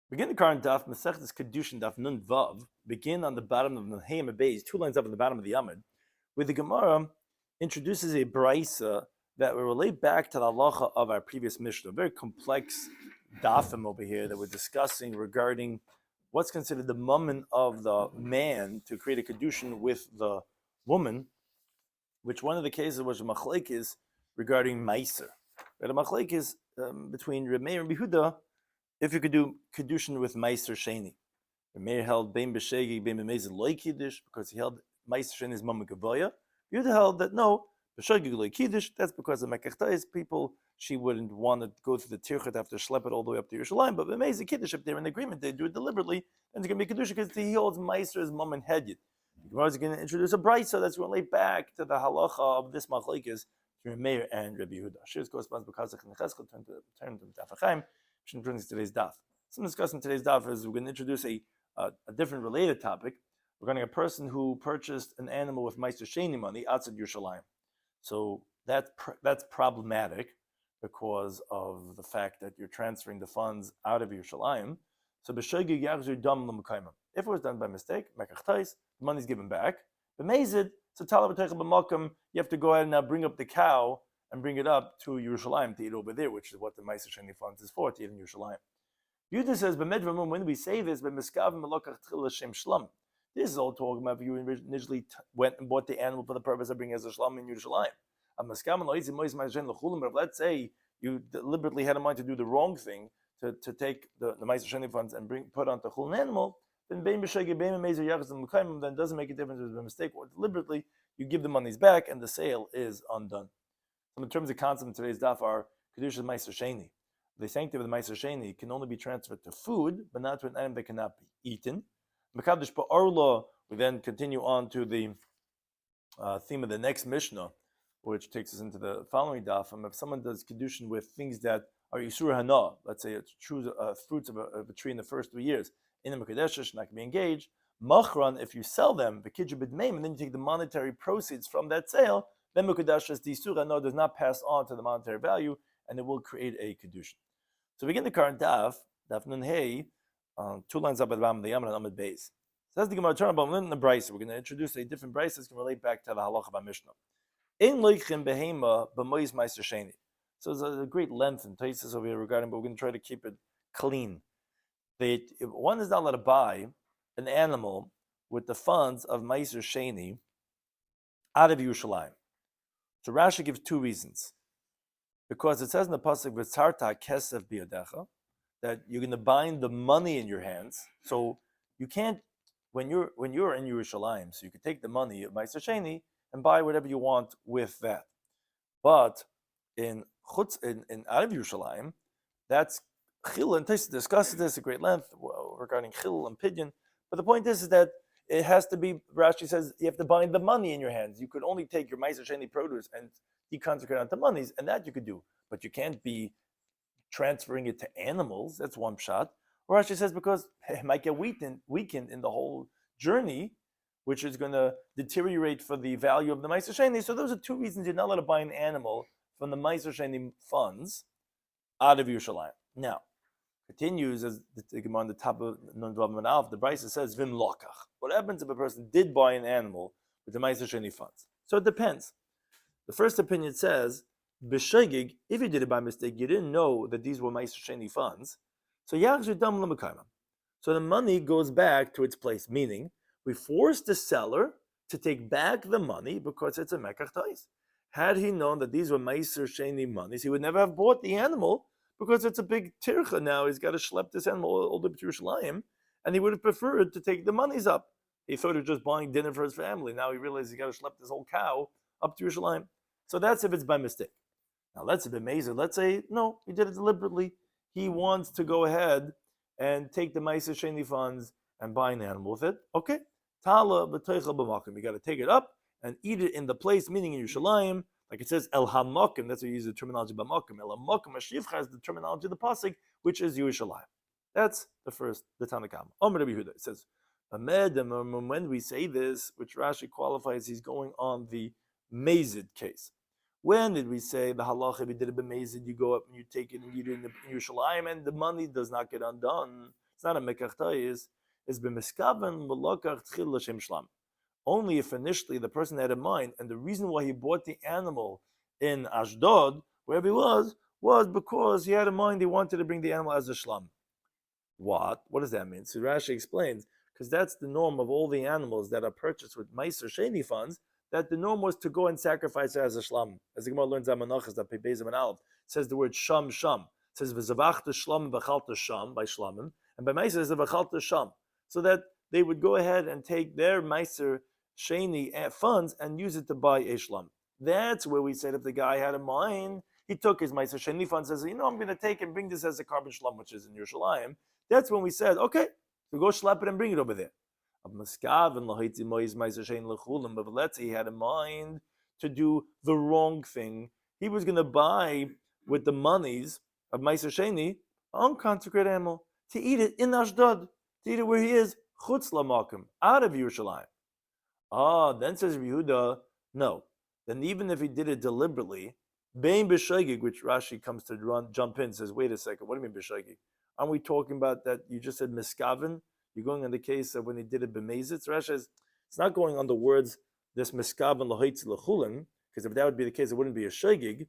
Begin the current daf, Masechta Kidushin Daf Nun Vav. Begin on the bottom of the Hayim Beis, 2 lines up on the bottom of the Yamid, where the Gemara introduces a brisa that will relate back to the halacha of our previous Mishnah. A very complex dafim over here that we're discussing regarding what's considered the moment of the man to create a kedushin with the woman, which one of the cases was a machlekes regarding meiser. A machlekes between Remei and Yehuda if you could do Kidushin with Meiser Sheni. The Meir held Bein B'Shegi, Bein B'Meiser Loi Kiddush, because he held Meiser Sheni's Mama Gavoya. You'd held that no, B'Shegi Loi Kiddush, that's because the Mekachtais people, she wouldn't want to go through the Tirchet after schlep it all the way up to Yerushalayim, but B'Meiser Kiddush, if they're in agreement, they do it deliberately, and it's going to be Kiddush because he holds Meiser's Mum and Hedyet. The Gemara is going to introduce a brisa that's going to relate back to the halacha of this machlekes between Meir and Rabbi Yehuda. Shir's corresponds because of Necheskel, turn to Daf Chaim. Today's daf. So discussing today's daf is we're going to introduce a different related topic regarding a person who purchased an animal with Meister Sheni money outside Yerushalayim. So that's problematic because of the fact that you're transferring the funds out of Yerushalayim. So b'shegi yachzir dam l'mekayim. If it was done by mistake, mekachtais, the money's given back. B'meizid, so talav b'teichel b'makom, you have to go ahead and now bring up the cow and bring it up to Yerushalayim to eat over there, which is what the Meiser Sheni funds is for, to eat in Yerushalayim. Yudah says, when we say this, this is all talking about if you initially went and bought the animal for the purpose of bringing as a shlam in Yerushalayim. But let's say you deliberately had in mind to do the wrong thing, to take the Meiser Sheni funds and put onto chulun animal, then then it doesn't make a difference if it's a mistake or deliberately, you give the monies back and the sale is undone. In terms of concept in today's daf are Kidushin Meiser Sheni. The sanctity of the Meiser Sheni can only be transferred to food, but not to an item that cannot be eaten. Mekadosh Ba'arla, we then continue on to the theme of the next Mishnah, which takes us into the following daf. If someone does Kidushin with things that are Yisur Hana, let's say it's fruits of a tree in the first 3 years, in the Mekadesh, not going to be engaged. Machran, if you sell them, the Kidja B'Dmeim, and then you take the monetary proceeds from that sale, then Mukadashas the Isura no does not pass on to the monetary value, and it will create a Kidushin. So we begin the current daf Nun Hey, 2 lines up at the bottom of the Yamid and Amid Beis. Says the Gemara, turn about in the Brisa. We're going to introduce a different Brisa that can relate back to the halacha of our Mishnah. Ein loichim behema b'mois meiser sheni. So there's a great length and tases over here regarding, but we're going to try to keep it clean. One is not allowed to buy an animal with the funds of meiser sheni out of Yerushalayim. So Rashi gives 2 reasons. Because it says in the pasuk v'tzarta kesef biyadecha that you're going to bind the money in your hands. So you can't when you're in Yerushalayim, so you can take the money of Meiser Sheni and buy whatever you want with that. But in out of Yerushalayim, that's chil, and Tais discusses this at great length regarding chil and pidyon. But the point is that it has to be, Rashi says, you have to bind the money in your hands. You could only take your Meiser Sheni produce and deconsecrate onto monies, and that you could do. But you can't be transferring it to animals. That's one shot. Or Rashi says because it might get weakened in the whole journey, which is going to deteriorate for the value of the Meiser Sheni. So those are 2 reasons you're not allowed to buy an animal from the Meiser Sheni funds out of Yerushalayim. Now, continues as the Gemara on the top of Nun Vav Manav, the Brisa says, Vim Lokach. What happens if a person did buy an animal with the Meiser Sheni funds? So it depends. The first opinion says, B'shegig, if you did it by mistake, you didn't know that these were Meiser Sheni funds, so Yachzir Dam L'Mekayim. So the money goes back to its place, meaning we force the seller to take back the money because it's a Mekach Tais. Had he known that these were Meiser Sheni monies, he would never have bought the animal because it's a big tircha now. He's got to schlep this animal all the way to Yerushalayim, and he would have preferred to take the monies up. He thought he was just buying dinner for his family. Now he realizes he's got to schlep this whole cow up to Yerushalayim. So that's if it's by mistake. Now let's say amazing. Let's say no, he did it deliberately. He wants to go ahead and take the Meiser Sheni funds and buy an animal with it. Okay, Tala b'toichel b'makom. You got to take it up and eat it in the place, meaning in Yerushalayim, like it says El Hamakim. That's why you use the terminology b'makom. El Hamakim Hashivcha has the terminology of the pasuk, which is Yerushalayim. That's the Tanakam. Omer Rabbi Yehuda. It says, when we say this, which Rashi qualifies, he's going on the Mazid case. When did we say the halacha, if you did it b'mezid, you go up and you take it and eat it in Yerushalayim, and the money does not get undone? It's not a mekachtais. It's b'miskaven v'lokach tchil l'shem shlam. Only if initially the person had in mind, and the reason why he bought the animal in Ashdod, wherever he was because he had in mind he wanted to bring the animal as a shlam. What? What does that mean? So Rashi explains, because that's the norm of all the animals that are purchased with Meiser Sheni funds, that the norm was to go and sacrifice it as a shlam. As the Gemara learns Amanachas, that Pebezim and Aleph says the word sham. It says v'zavachta shlam v'chalta sham by shlamim, and by Meiser is v'chalta sham, so that they would go ahead and take their Meiser Sheni funds and use it to buy a shlam. That's where we said if the guy had in mind, he took his Meiser Sheni funds, says, I'm going to take and bring this as a carbon shlam, which is in Yerushalayim. That's when we said, okay, so go schlep it and bring it over there. But let's say he had in mind to do the wrong thing. He was going to buy with the monies of Meiser Sheni unconsecrated animal to eat it in Ashdod, to eat it where he is, chutz lamakim, out of Yerushalayim. Then says Yehuda, no. Then even if he did it deliberately, bein b'shogeg, which Rashi comes to jump in, says, wait a second, what do you mean b'shogeg? Aren't we talking about that you just said miskaven? You're going on the case of when he did it b'mezit. Rashi says it's not going on the words this miskaven lahaitz lechulin, because if that would be the case, it wouldn't be a shogeg.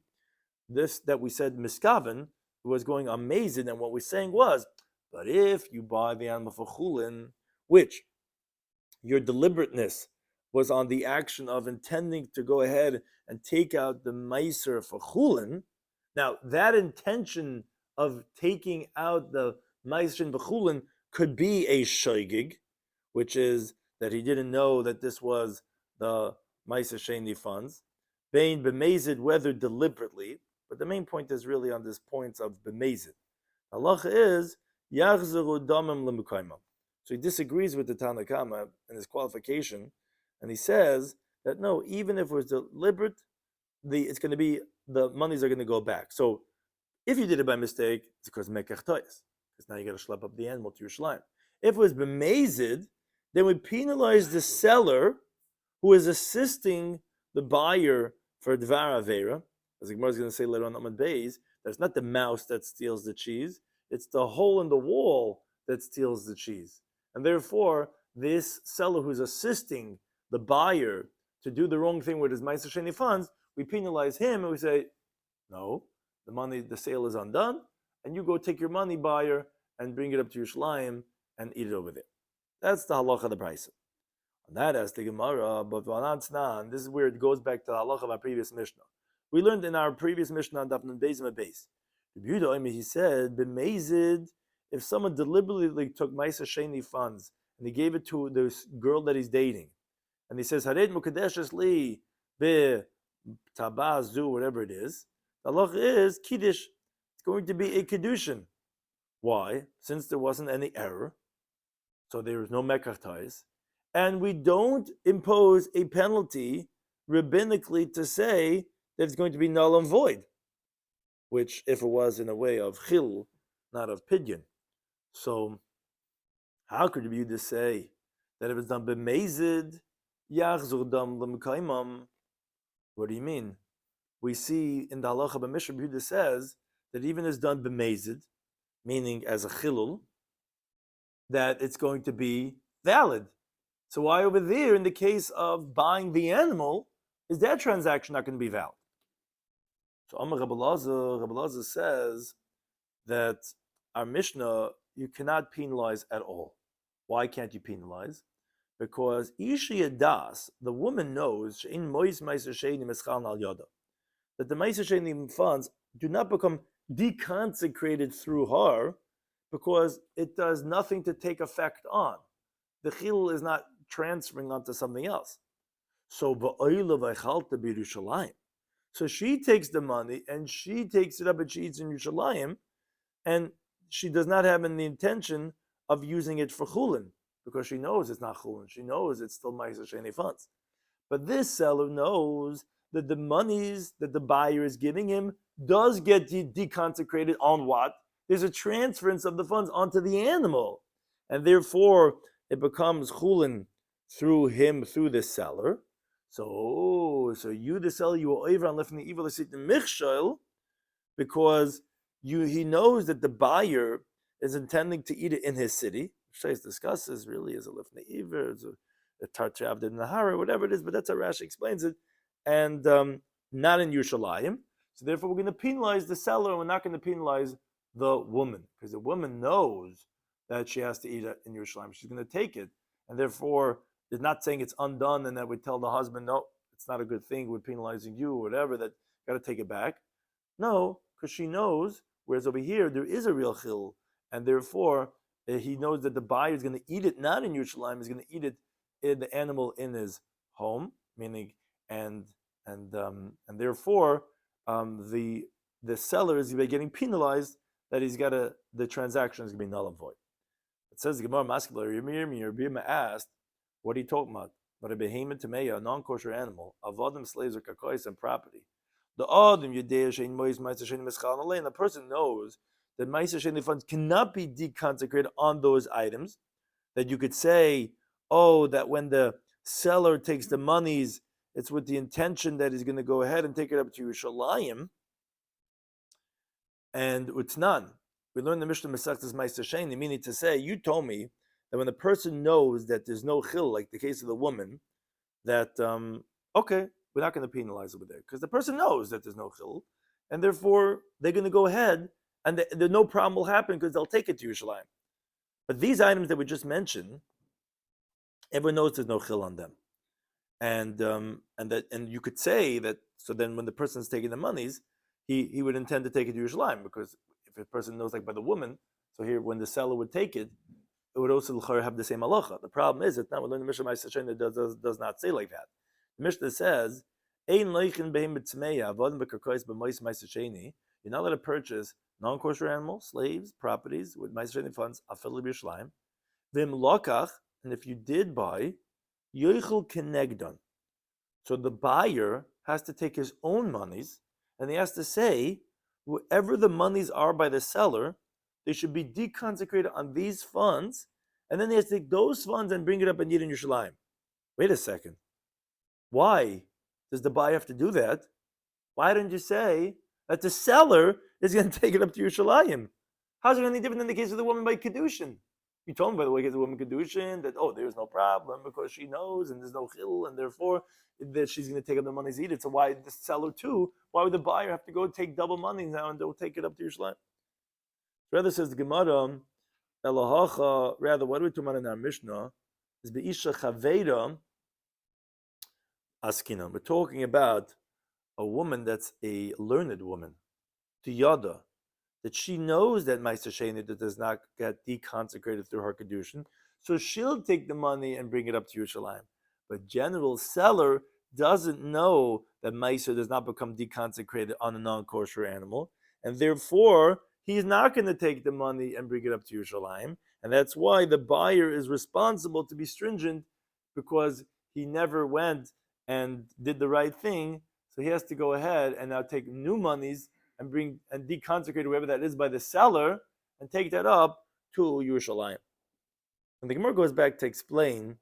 This that we said miskaven was going on mezit, and what we're saying was, but if you buy the animal for chulin, which your deliberateness was on the action of intending to go ahead and take out the meiser for chulin, now that intention of taking out the meiser v'chulin could be a shoigig, which is that he didn't know that this was the meiser sheni funds, bein b'mezid, whether deliberately, but the main point is really on this point of b'mezid. Halacha is yachzeru damim l'mukayimam. So he disagrees with the Tanna Kama in his qualification, and he says that no, even if it was deliberate, it's going to be, the monies are going to go back. So if you did it by mistake, it's because mekach toyes, because now you got to schlep up the animal to Yerushalayim. If it was b'mezid, then we penalize the seller who is assisting the buyer for dvar avera. As the Gemara is going to say later on Amud Beis, that's not the mouse that steals the cheese; it's the hole in the wall that steals the cheese. And therefore, this seller who's assisting the buyer to do the wrong thing with his meiser sheni funds, we penalize him and we say, no, the sale is undone, and you go take your money, buyer, and bring it up to Yerushalayim and eat it over there. That's the halacha of the price. And that as the Gemara, but this is where it goes back to the halacha of our previous Mishnah. We learned in our previous Mishnah on Daf Yomi, he said, b'mezid, if someone deliberately took meiser sheni funds and he gave it to this girl that he's dating, and he says, Hared mukadeshes li be tabazu, whatever it is, the halacha is kiddush. It's going to be a Kidushin. Why? Since there wasn't any error, so there is no mekach, and we don't impose a penalty rabbinically to say that it's going to be null and void, which if it was in a way of chil, not of pidyon. So how could you just say that if it's done b'mezid, yachzur dam l'mekaimam? What do you mean? We see in the halacha b'mishnah, Yehuda says that even if it's done b'mezid, meaning as a chilul, that it's going to be valid. So why over there, in the case of buying the animal, is that transaction not going to be valid? So Amar Rabbi Elazar says that our Mishnah, you cannot penalize at all. Why can't you penalize? Because Ishi Das, the woman knows that the Meiser Sheni funds do not become deconsecrated through her, because it does nothing to take effect on. The chil is not transferring onto something else. So she takes the money and she takes it up and she eats in Yerushalayim, and she does not have any intention of using it for chulin, because she knows it's not chulin. She knows it's still meiser sheni funds. But this seller knows that the monies that the buyer is giving him does get deconsecrated on what? There's a transference of the funds onto the animal, and therefore it becomes chulin through him, through the seller. So you, the seller, you are over on lifting the evil michshel, because he knows that the buyer is intending to eat it in his city. Shais discusses really is a lifnei iver, a tarchav in Nahara, whatever it is, but that's how Rashi explains it, and not in Yerushalayim. So therefore, we're going to penalize the seller, and we're not going to penalize the woman, because the woman knows that she has to eat it in Yerushalayim. She's going to take it, and therefore, it's not saying it's undone, and that we tell the husband, no, it's not a good thing, we're penalizing you, or whatever, that got to take it back. No, because she knows, whereas over here, there is a real chil, and therefore, he knows that the buyer is going to eat it, not in Yerushalayim, he's going to eat it in the animal in his home, meaning, and therefore, the seller is getting penalized that he's got the transaction is going to be null and void. It says the Gemara Maskebler Yirmiyah asked, what are you talking about? But a behemoth tameya, a non-kosher animal, avodim, slaves, or kakois, and property. The adam yudei shein mois ma'aser shein meschal alein. The person knows that ma'aser shein funds cannot be deconsecrated on those items. That you could say, oh, that when the seller takes the monies, it's with the intention that he's going to go ahead and take it up to Yerushalayim, and it's none. We learned the Mishnah Masechtas Ma'aser Sheini, meaning to say, you told me that when the person knows that there's no chil, like the case of the woman, that okay, we're not going to penalize over there because the person knows that there's no chil, and therefore they're going to go ahead, and no problem will happen because they'll take it to Yerushalayim. But these items that we just mentioned, everyone knows there's no chil on them, and you could say that. So then, when the person's taking the monies, he would intend to take it to Yerushalayim, because if a person knows, like by the woman, so here when the seller would take it, it would also have the same halacha. The problem is that now we learn the Mishnah Ma'aser Sheini that does not say like that. The Mishnah says, you're not allowed to purchase non-kosher animals, slaves, properties with Ma'aser Sheini funds, afil Yerushalayim. V'im lokach, and if you did buy, yoichel kenegdon. So the buyer has to take his own monies, and he has to say, whoever the monies are by the seller, they should be deconsecrated on these funds, and then he has to take those funds and bring it up and eat in Yerushalayim. Wait a second. Why does the buyer have to do that? Why don't you say that the seller is going to take it up to Yerushalayim? How's it any different than the case of the woman by Kidushin? You told me, by the way, case of the woman Kidushin, that, oh, there's no problem because she knows and there's no chil, and therefore that she's going to take up the money to eat it. So why the seller too? Why would the buyer have to go take double money now and they'll take it up to Yerushalayim? Rather, says the Gemara, Elohacha, rather, what are we talking about in our Mishnah? Is Be'isha Chaveira Askina. We're talking about a woman that's a learned woman, to Yada, that she knows that Ma'aser Sheini that does not get deconsecrated through her Kidushin, so she'll take the money and bring it up to Yerushalayim. But general seller doesn't know that Ma'aser does not become deconsecrated on a non-kosher animal, and therefore he's not going to take the money and bring it up to Yerushalayim, and that's why the buyer is responsible to be stringent, because he never went and did the right thing, so he has to go ahead and now take new monies and bring and deconsecrate whoever that is by the seller and take that up to Yerushalayim. And the Gemara goes back to explain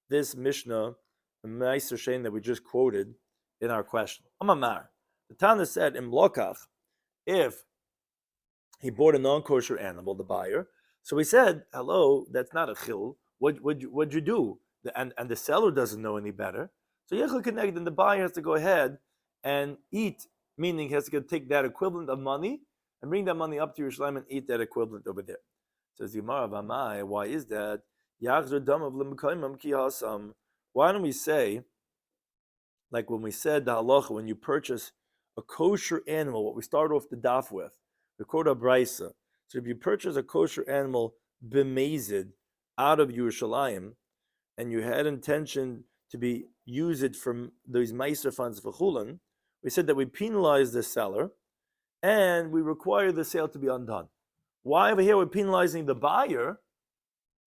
this Mishnah, the Ma'aser Sheini that we just quoted in our question. Amamar, the Tana said in Lokach, if he bought a non-kosher animal, the buyer, so he said, hello, that's not a chil. What'd you do? And the seller doesn't know any better. So Yechel Keneged, then the buyer has to go ahead and eat, meaning he has to take that equivalent of money and bring that money up to Yerushalayim and eat that equivalent over there. Says the Gemara, Vamai, why is that? Why don't we say, like when we said the halacha, when you purchase a kosher animal, what we start off the daf with, the quote of Brisa. So if you purchase a kosher animal b'mezid out of Yerushalayim, and you had intention to use it from those meiser funds for chulin, we said that we penalize the seller and we require the sale to be undone. Why over here we're penalizing the buyer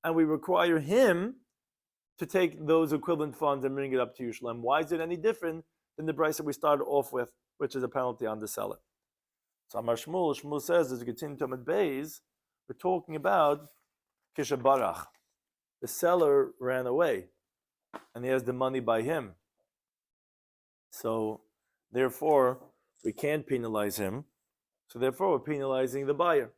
and we require him to take those equivalent funds and bring it up to Yerushalayim? Why is it any different than the price that we started off with, which is a penalty on the seller? So Amar Shmuel says, as we continue to Amid Beis, we're talking about Kisha Barach. The seller ran away and he has the money by him. So therefore, we can't penalize him. So therefore, we're penalizing the buyer.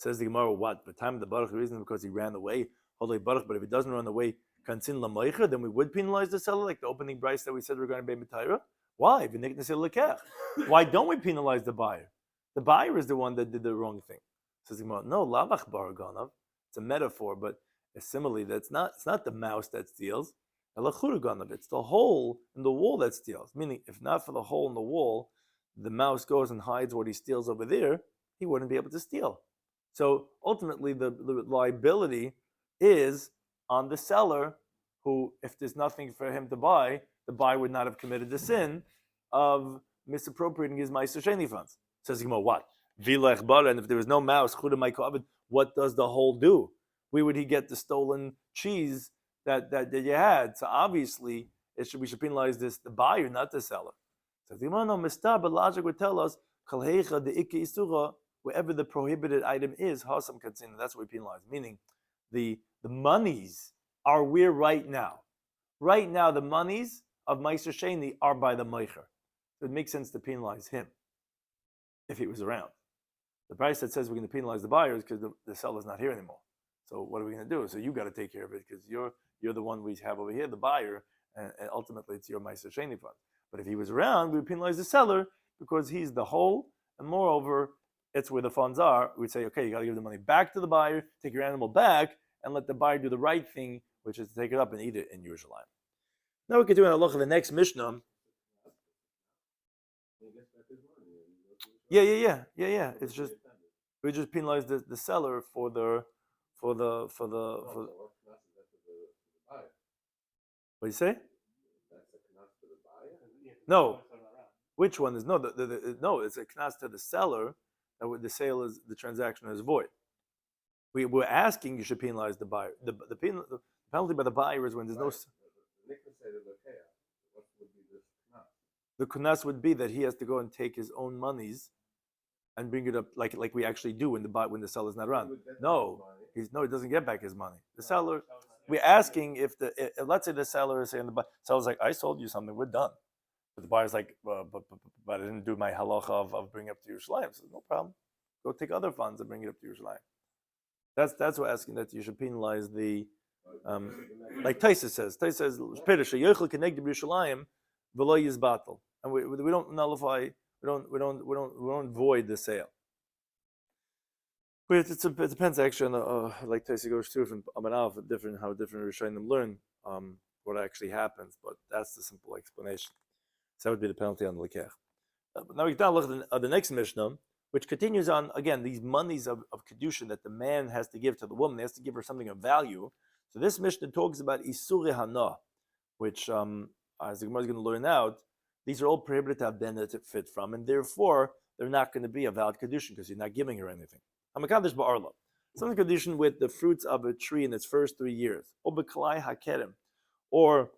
Says the Gemara, what? The time of the baruch, the reason because he ran away. Holy baruch, but if he doesn't run away, kansin lamoicha, then we would penalize the seller, like the opening price that we said regarding Beit Mitayra. Why? Why don't we penalize the buyer? The buyer is the one that did the wrong thing. Says the Gemara, no, lavach baraganav. It's a metaphor, but a simile. It's not the mouse that steals. It's the hole in the wall that steals. Meaning, if not for the hole in the wall, the mouse goes and hides what he steals over there, he wouldn't be able to steal. So ultimately, the liability is on the seller, who, if there's nothing for him to buy, the buyer would not have committed the sin of misappropriating his Meiser Sheni funds. Says Gemara, what? And if there was no mouse, what does the hole do? Where would he get the stolen cheese that you had? So obviously, we should penalize the buyer, not the seller. So the Gemara, no, but logic would tell us, wherever the prohibited item is, hasam katzina, that's what we penalize. Meaning, the monies are where right now. Right now, the monies of Meiser Sheni are by the Meicher. So it makes sense to penalize him if he was around. The price that says we're going to penalize the buyer is because the seller's not here anymore. So what are we going to do? So you got to take care of it because you're the one we have over here, the buyer, and ultimately it's your Meiser Sheni fund. But if he was around, we would penalize the seller because he's the whole, and moreover, it's where the funds are. We'd say, okay, you got to give the money back to the buyer, take your animal back, and let the buyer do the right thing, which is to take it up and eat it in Yerushalayim. Now we can do an halacha. The next Mishnah. Yeah. It's just we just penalize the seller for the. What do you say? No. Which one is no? No, it's a knas to the seller. That the sale is the transaction is void. We're asking you should penalize the buyer. The penalty by the buyer is when there's no. The knas would be that he has to go and take his own monies and bring it up like we actually do when the seller's not around. He doesn't get back his money. The seller, we're asking if let's say the seller is saying the seller's like, I sold you something, we're done. But the buyer's like, but I didn't do my halacha of bringing it up to Yerushalayim. So no problem. Go take other funds and bring it up to Yerushalayim. That's what we're asking, that you should penalize the like Taisa says. Taisa says, and we don't nullify. We don't void the sale. But it depends actually on like Taisa goes through from Amanav, how different Rishonim learn what actually happens. But that's the simple explanation. So that would be the penalty on the lekech. Now we can look at the next Mishnah, which continues on again these monies of Kidushin that the man has to give to the woman. He has to give her something of value. So this Mishnah talks about Isure Hana, which as the Gemara is going to learn out, these are all prohibited to have benefit from, and therefore they're not going to be a valid Kidushin because you're not giving her anything. Hamakadosh ba'arla, something Kidushin with the fruits of a tree in its first 3 years, or beklai hakerem, or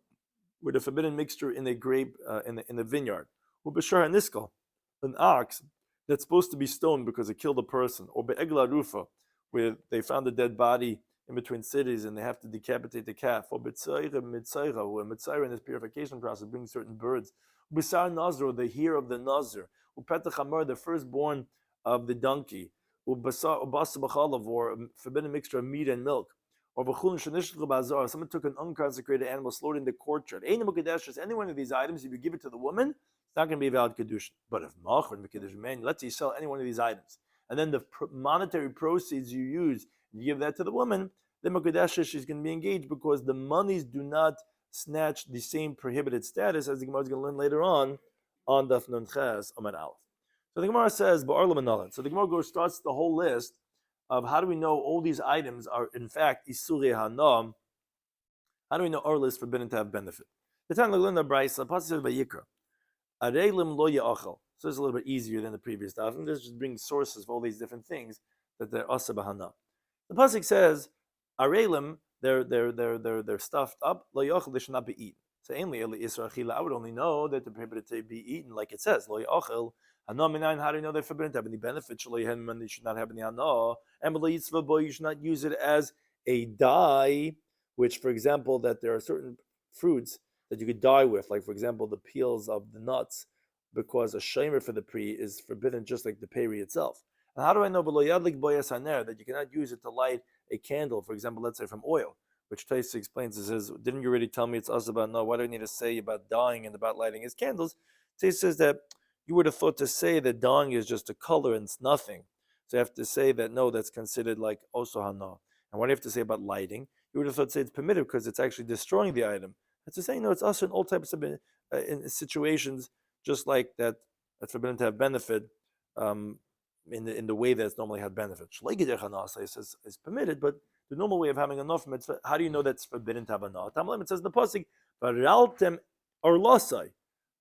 with a forbidden mixture in a grape in the vineyard, or b'shar haniskal, an ox that's supposed to be stoned because it killed a person, or be'egla rufa, where they found a dead body in between cities and they have to decapitate the calf, or b'tzayra mitzayra, where mitzayra in his purification process brings certain birds, b'sar nazar, the hair of the nazar, upetach hamar, the firstborn of the donkey, ubasa b'chalav, or a forbidden mixture of meat and milk, or v'chulin shenishach b'azar, someone took an unconsecrated animal slaughtered in the courtyard. Any one of these items, if you give it to the woman, it's not going to be a valid kedushin. But if machar kedushin, man, let's say you sell any one of these items, and then the monetary proceeds you use, you give that to the woman, then Makadesh, she's going to be engaged because the monies do not snatch the same prohibited status as the Gemara is going to learn later on Daf Nun Ches Amud Aleph. So the Gemara says, Ba'ar L'Manalan. So the Gemara starts the whole list of how do we know all these items are in fact Isurei Hanam. How do we know our list forbidden to have benefit? The time we learn the Brayso, the passage says by Yikra, Areilim lo ya'achal. So it's a little bit easier than the previous stuff. And this just brings sources of all these different things that they're asa b'hana. The pasuk says, Areilim, they're stuffed up, lo ya'achal, they should not be eaten. So ainly Isra Achila, I would only know that they're prohibited to be eaten, like it says, lo ya'achal. Hana minayin, how do you know they're forbidden to have any benefit? You should not have any hana. And you should not use it as a dye, which, for example, that there are certain fruits that you could dye with, like, for example, the peels of the nuts, because a shamer for the pre is forbidden just like the peri itself. And how do I know that you cannot use it to light a candle, for example, let's say from oil, which Taisa explains. It says, didn't you already tell me it's us about no? Why do I need to say about dying and about lighting his candles? Taisa says that you would have thought to say that dying is just a color and it's nothing. So you have to say that no, that's considered like also hana. And what do you have to say about lighting? You would have thought to say it's permitted because it's actually destroying the item. And to say no, it's also in all types of in situations just like that. That's forbidden to have benefit. In the way that it's normally had benefit. Is permitted, but the normal way of having enough mitzvah, how do you know that's forbidden to have enough? It says in the pasuk, "Varaltem arlasai."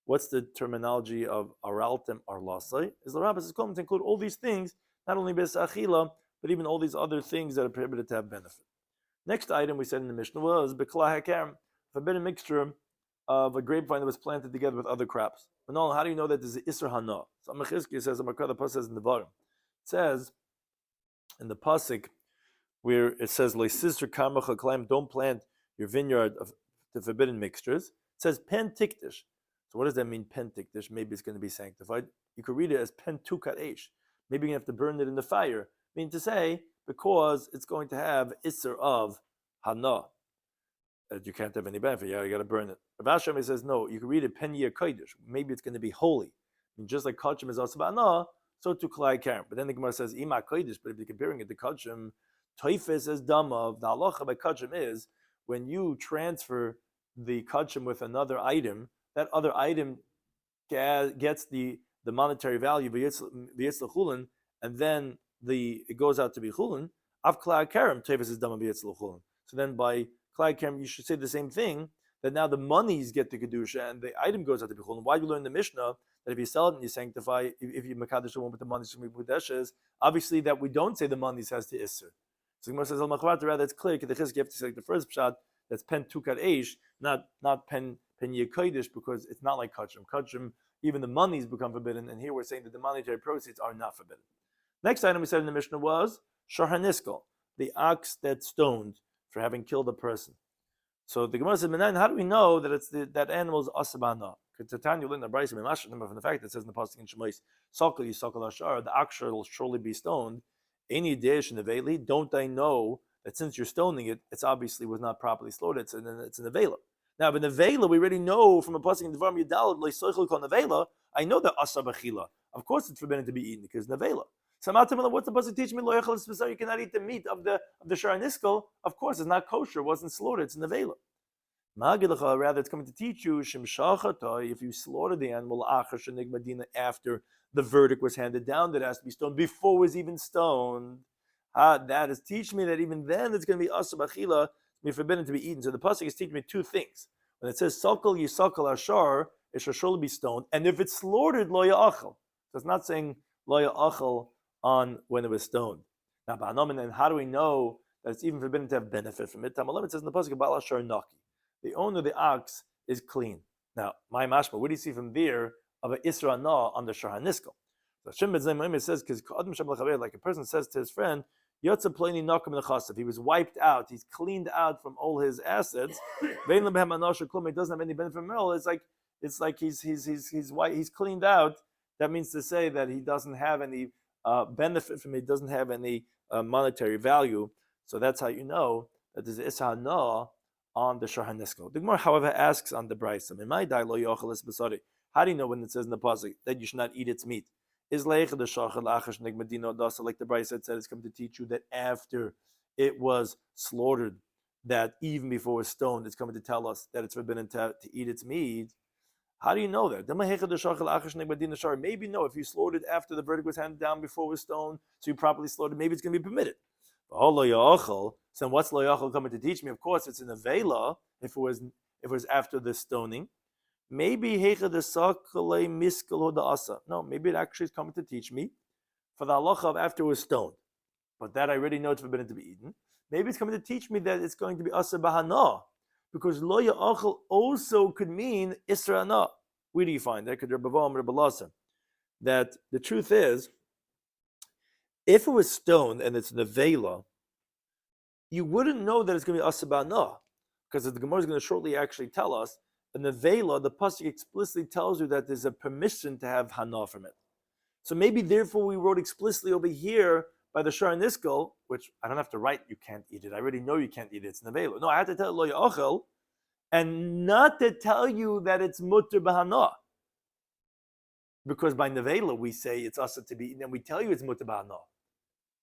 What's the terminology of araltem arlasai? Is the rabbis is common to include all these things, not only bes achila, but even all these other things that are prohibited to have benefit. Next item we said in the Mishnah was bekla hakerem, forbidden mixture of a grapevine that was planted together with other crops. How do you know that there's Isser Hana? So Amachizki says, the pasuk says in the bottom. It says in the pasuk where it says, don't plant your vineyard of the forbidden mixtures. It says pen tikdish. So what does that mean, pen tikdish? Maybe it's going to be sanctified. You could read it as pen tukat eish. Maybe you have to burn it in the fire. Meaning to say, because it's going to have Isser of Hana. You can't have any benefit. You got to burn it. Rabbi Shloimy says no. You can read it pen kodesh. Maybe it's going to be holy. I mean, just like kachim is also ba'ana, so to klai karem. But then the Gemara says ima kodesh. But if you're comparing it to kachim, toifes is dama. The halacha by kachim is when you transfer the kachim with another item, that other item gets the monetary value v'yitzla chulin, and then it goes out to be chulin. Av klai karem toifes is dama v'yitzla chulin. So then by you should say the same thing, that now the monies get to Kedusha and the item goes out to Bechul. Why do you learn the Mishnah that if you sell it and you sanctify, if you Mekadesh the one with the monies from Kedushes, obviously that we don't say the monies has to Isser. So Gemara says, rather it's clear, you have to say like the first pshat, that's pen tukat eish, not pen yekodesh, because it's not like kachim. Kachim, even the monies become forbidden, and here we're saying that the monetary proceeds are not forbidden. Next item we said in the Mishnah was Sharhaniskel, the ox that stoned for having killed a person. So the Gemara says, how do we know that that animal is asabana? Because Tanya learned the Brayso from the fact that it says in the pasuk in Shemais, "Sakal yisakal ashar," the ox will surely be stoned. Any dish in the veli, don't I know that since you're stoning it, it's obviously was not properly slaughtered. It's an avela. Now, in the vela, we already know from a pasuk in Devarim Yudalad leisoichel kon avela. I know that asabachila. Of course, it's forbidden to be eaten because nevela. So what's the pasuk teach me? You cannot eat the meat of the sharaniskel. Of course, it's not kosher. It wasn't slaughtered. It's nevela. Rather, it's coming to teach you if you slaughter the animal after the verdict was handed down that it has to be stoned before it was even stoned. That is teach me that even then it's going to be asabachila, be forbidden to be eaten. So the pasuk is teaching me two things. When it says sakal yisakal ashar, it shall surely be stoned, and if it's slaughtered, lo ya'achal. So it's not saying lo ya'achal on when it was stoned. Now, and how do we know that it's even forbidden to have benefit from it? It says in the pasuk about ashar naki. The owner of the ox is clean. Now, my mashma, what do you see from there of an Isra Na on the Shahanisko? So Shem Ben Zaym says, because like a person says to his friend, Yotza Pleni Nakam Nechasav, he was wiped out, he's cleaned out from all his assets. He doesn't have any benefit from it all. It's like he's cleaned out. That means to say that he doesn't have any benefit from it, he doesn't have any monetary value. So that's how you know that there's Isra Na on the Shahanisko. The Gemara, however, asks on the Brayso, how do you know when it says in the pasuk that you should not eat its meat? Is like the Brayso said, it's come to teach you that after it was slaughtered, that even before it was stoned, it's coming to tell us that it's forbidden to eat its meat. How do you know that? Maybe no, if you slaughtered after the verdict was handed down before it was stoned, so you properly slaughtered, maybe it's going to be permitted. So what's lo yachol coming to teach me? Of course, it's in a vela. If it was after the stoning, maybe hecha the sakale miskal asa. No, maybe it actually is coming to teach me for the halacha of after it was stoned. But that I already know it's forbidden to be eaten. Maybe it's coming to teach me that it's going to be asa bahana, because lo yachol also could mean isra na. Where do you find that? That the truth is, if it was stoned and it's nevela, you wouldn't know that it's going to be asaba na, because the Gemara is going to shortly actually tell us in the nevela, the pasuk explicitly tells you that there's a permission to have hana from it. So maybe therefore we wrote explicitly over here by the Shar Niskal, which I don't have to write you can't eat it. I already know you can't eat it. It's nevela. No, I have to tell lo yachel, and not to tell you that it's mutter b'hana. Because by nevela we say it's asa to be eaten, and we tell you it's mutter b'hana.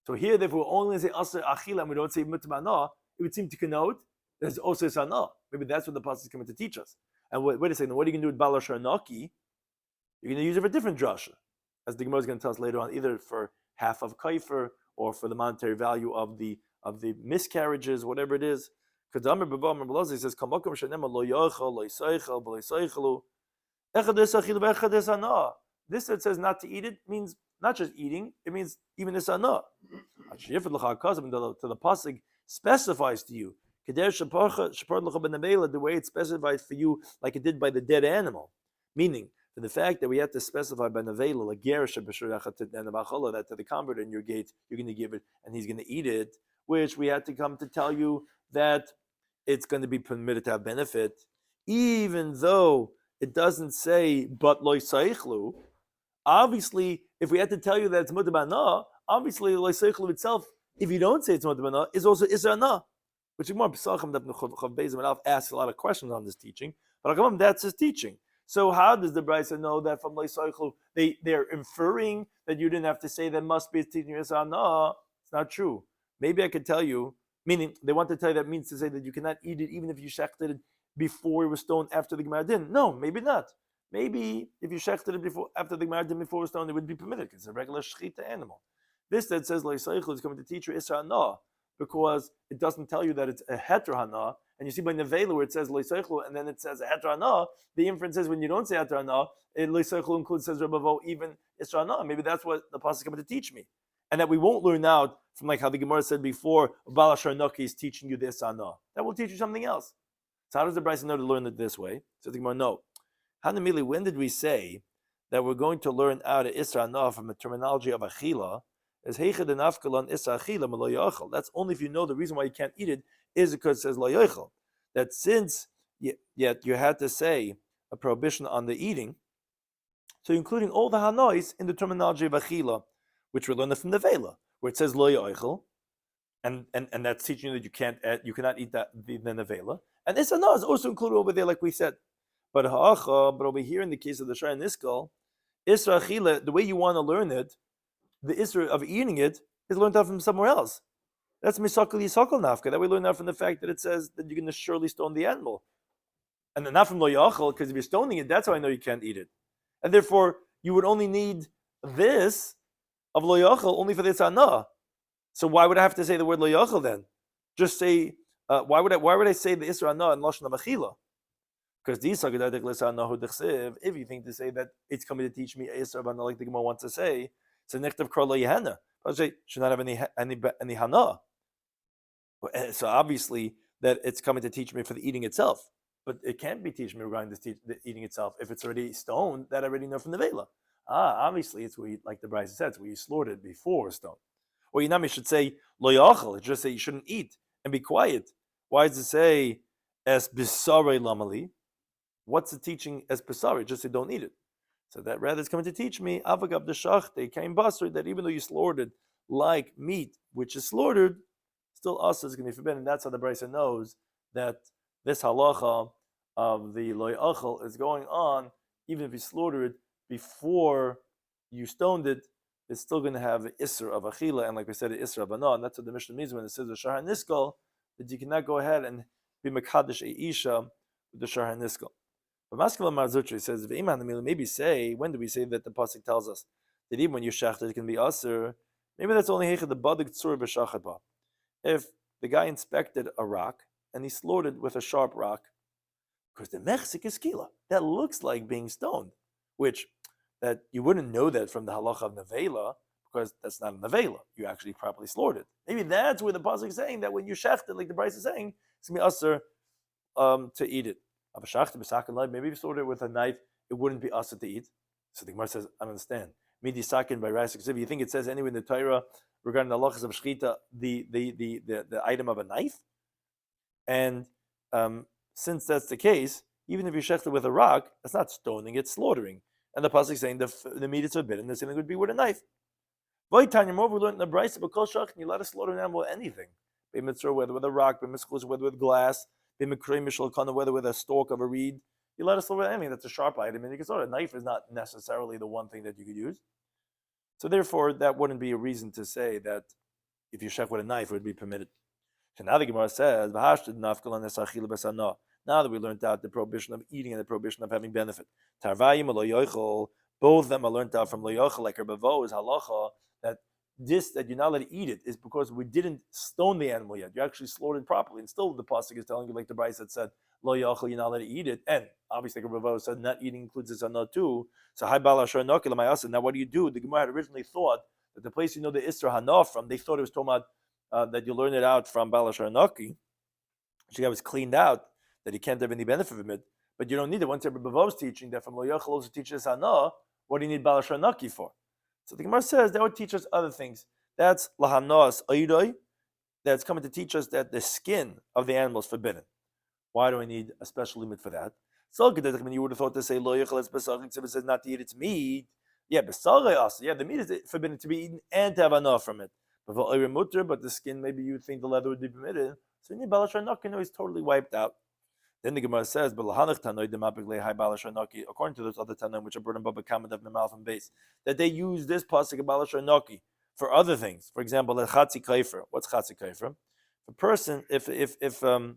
So here, if we only say asa achila and we don't say mutter b'hana, it would seem to connote there's also sana. Maybe that's what the pasuk is coming to teach us. And wait a second, what are you going to do with balashar naki? You're going to use it for a different drasha, as the Gemara is going to tell us later on, either for half of kaifer or for the monetary value of the miscarriages, whatever it is. Kadamar b'ba Rabbi says, "Kamakom shenema lo yachal lo yisaychel lo yisaychelu echades achil ve'echades ana." This that says not to eat it means not just eating; it means even this ana. To the pasuk specifies to you the way it specifies for you, like it did by the dead animal, meaning for the fact that we have to specify by nevela like that to the convert in your gate you're going to give it and he's going to eat it, which we had to come to tell you that it's going to be permitted to have benefit, even though it doesn't say but loy seichlu. Obviously, if we had to tell you that it's mutar b'hana, obviously loy seichlu itself, if you don't say it's mutar b'hana, is also isra ana, which is more Pesachim that Chav Beis Amarav asks a lot of questions on this teaching. But that's his teaching. So how does the Brisa know that from Lo Yisaychlu they're inferring that you didn't have to say that must be a teaching Yisrael? No, it's not true. Maybe I could tell you, meaning they want to tell you that means to say that you cannot eat it even if you shechted it before it was stoned after the Gemara didn't. No, maybe not. Maybe if you shechted it after the Gemara didn't before it was stoned, it would be permitted because it's a regular shechita animal. This that says Lo Yisaychlu is coming to teach you Isra no, because it doesn't tell you that it's a heter hana. And you see by nevela where it says Lo Yisaychlu and then it says a heter hana, the inference is when you don't say heter hana, Lo Yisaychlu includes, says Rabavo, even Isra hana. Maybe that's what the pasuk is coming to teach me. And that we won't learn out from like how the Gemara said before, Bala Sharnaki is teaching you this hana. That will teach you something else. So how does the Bryce know to learn it this way? So the Gemara, no. Hanamili, when did we say that we're going to learn out of Isra hana from the terminology of achila? As heichad and afkalan isa achila lo yachal. That's only if you know the reason why you can't eat it is because it says lo yachal. That since yet you had to say a prohibition on the eating, so including all the hanois in the terminology of achila, which we learned from the vela, where it says lo yachal, and that's teaching you that you cannot eat that the nevela. And isa no is also included over there, like we said. But over here in the case of the Shai Niskal, isra achila, the way you want to learn it, the isra of eating it is learned out from somewhere else. That's misakal yisakal nafka. That we learn out from the fact that it says that you're going to surely stone the animal, and then not from lo yachal, because if you're stoning it, that's how I know you can't eat it. And therefore, you would only need this of lo yachal only for the ana. So why would I have to say the word lo yachal then? Just say why would I say the isra ana in lashon achila? Because these if you think to say that it's coming to teach me isra ana like the Gemara wants to say. It's a nektav krala yehana. I say should not have any hana. So obviously that it's coming to teach me for the eating itself, but it can't be teaching me regarding the eating itself if it's already stoned. That I already know from the vela. Obviously it's where you, like the Brisa says, it's where you slaughtered it before stone. Or Yinami should say lo yachal. It just say you shouldn't eat and be quiet. Why does it say es bisare lamali? What's the teaching as bisare? Just say don't eat it. So that rather is coming to teach me avagav the shachte came basar that even though you slaughtered like meat which is slaughtered, still asa is going to be forbidden. And that's how the Brisa knows that this halacha of the lo yachal is going on even if you slaughtered it before you stoned it. It's still going to have an isra of achila, and like we said, an isra of ana. And that's what the Mishnah means when it says the shahar niskal, that you cannot go ahead and be mekadosh isha with the shahar niskal. But Maskala Marzutri says, maybe say, when do we say that the pasuk tells us that even when you shachted it can be aser? Maybe that's only the badik tzur b'shachatba. If the guy inspected a rock and he slaughtered with a sharp rock, because the mechzik is kila, that looks like being stoned, which that you wouldn't know that from the halacha of nevela, because that's not a nevela. You actually properly slaughtered. Maybe that's where the pasuk is saying that when you shachted, like the Brisa is saying, it's going to be aser to eat it. Maybe if you slaughtered it with a knife, it wouldn't be aser to eat. So the Gemara says, I don't understand. Midi sakin by rice. If you think it says anywhere in the Torah regarding the halachas of shchita, the item of a knife, and since that's the case, even if you shecht it with a rock, that's not stoning; it's slaughtering. and the pasuk saying the meat is forbidden, the sinning would be with a knife. Vaytanya, moreover, we learned in the brayso, but kol shachin, you let us slaughter an animal with anything. Whether with a rock, whether with glass, whether with a stalk of a reed, you let us slaughter anything that's a sharp item, and you can slaughter. A knife is not necessarily the one thing that you could use. So therefore, that wouldn't be a reason to say that if you shech with a knife, it would be permitted. So now the Gemara says, now that we learned out the prohibition of eating and the prohibition of having benefit, both of them are learned out from lo yochel, like Rabbi Vo is halacha, that you're not allowed to eat it is because we didn't stone the animal yet. You actually slaughtered properly, and still the pasuk is telling you, like the Bryce that said, lo yochel, you're not allowed to eat it, and obviously Rabbi Vo said not eating includes this anah too. So hai bala shor nokil ma'asan. Now what do? The Gemara had originally thought that the place the Isra Hana from, they thought it was talking about that you learn it out from bala shor noki. She was cleaned out that he can't have any benefit from it, but you don't need it. Once Rabbi Vo's teaching that from lo yochel also teaches hana, what do you need bala shor noki for? So the Gemara says that would teach us other things. That's lahanos oidoi. That's coming to teach us that the skin of the animal is forbidden. Why do I need a special limit for that? So you would have thought to say lo yochel es besar, except it says not to eat its meat. Yeah, besar also. Yeah, the meat is forbidden to be eaten and to have hana from it. But the skin, maybe you think the leather would be permitted. So you need bala shor noki. No, he's totally wiped out. Then the Gemara says, according to those other Tanoim which are brought in Baba Kamad of Memal from base, that they use this pasuk of bala shor noki for other things. For example, the chatzi kaifer. What's chatzi kaifer? A person, if the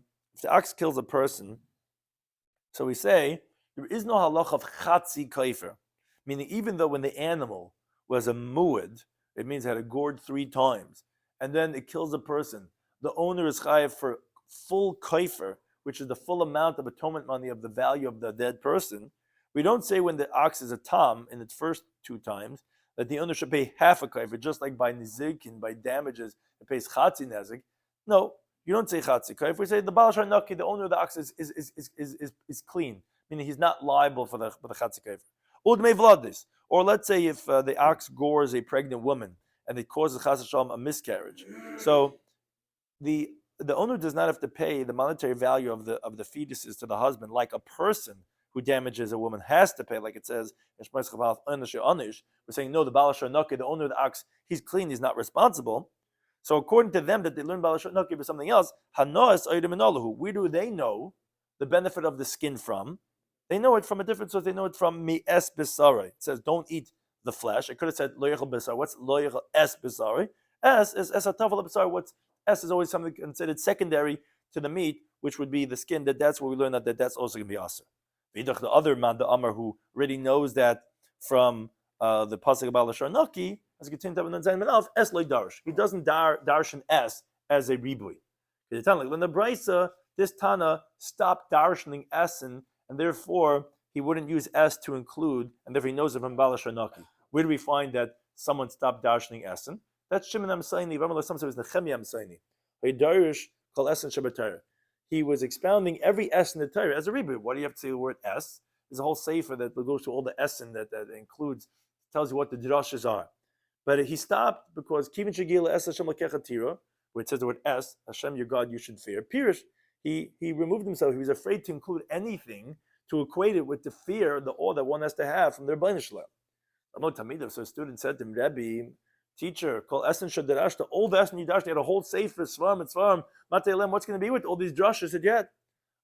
ox kills a person, so we say there is no halach of chatzi kaifer, meaning even though when the animal was a muad, it means it had a gored 3 times, and then it kills a person, the owner is chayav for full kaifer, which is the full amount of atonement money of the value of the dead person. We don't say when the ox is a tam in its first 2 times that the owner should pay half a kaifer, just like by nizikin, by damages, it pays chatzi nezik. No, you don't say chatzi kaifer. We say the bala shor noki, the owner of the ox is clean, meaning he's not liable for the chatzi kaifer. Udmei vladis, or let's say if the ox gores a pregnant woman and it causes chas v'shalom a miscarriage, so the owner does not have to pay the monetary value of the fetuses to the husband, like a person who damages a woman has to pay, like it says in Shmos Chaval Onish. We're saying no, the bala shor noki, the owner of the ox, he's clean, he's not responsible. So according to them, that they learn bala shor noki for something else, hanos oidim enolahu. Where do they know the benefit of the skin from? They know it from a different source. They know it from mi es bisari. It says don't eat the flesh. It could have said lo yechel bisari. What's lo yechel es bisari? Es is es a tafel bisari. What's S is always something considered secondary to the meat, which would be the skin. That's where we learn that's also going to be aser. The other man, the Amar, who already knows that from the pasuk about bala shor noki, as continued to have es loy darsh. He doesn't darshan s as a ribui. Like when the brisa, this Tana stopped darshaning essen, and therefore he wouldn't use s to include, and therefore he knows it from bala shor noki. Where do we find that someone stopped darshaning essen? That's Shimon Amsaini. Some say it was Nechemia Amsaini. He was expounding every S in the Torah as a reboot. What do you have to say the word S? There's a whole sefer that goes through all the S in that includes, tells you what the drashas are. But he stopped because Kivin Shagila S Hashem Lakechatira, where it says the word S, Hashem your God you should fear. Pirish, he removed himself. He was afraid to include anything to equate it with the fear, the awe that one has to have from their Bnei Yisrael. So a student said to him, Rebbe, teacher, called Essen Shadarashta, all the Essen Yidashta, had a whole sefer, Svarim and Svarim, Matei what's going to be with all these drushes? Said yet.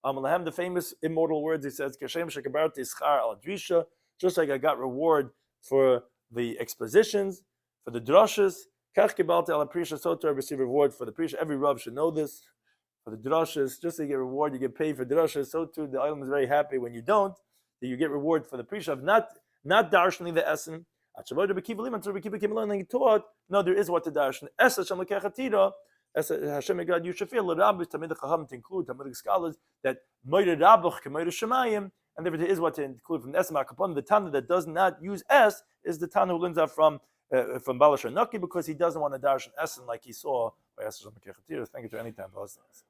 The famous immortal words, he says, Kashem Shekabarti Ischar al Drisha, just like I got reward for the expositions, for the drushes, Kach Kibalti al Prisha, so to receive reward for the Prisha. Every Rav should know this. For the drushes, just like you get reward, you get paid for drushes, so too the island is very happy when you don't, that you get reward for the Prisha of not darshaning the Essen. No, there is what to darshan. Hashem God you should feel the rabbis tamid the chacham to include tamid scholars that moeder rabbuch kemoeder shemayim, and there is what to include from the esma kapon. The Tana that does not use s is the Tana who learns out from bala shor noki because he doesn't want to darshan essen like he saw by Hashem. Thank you to any time.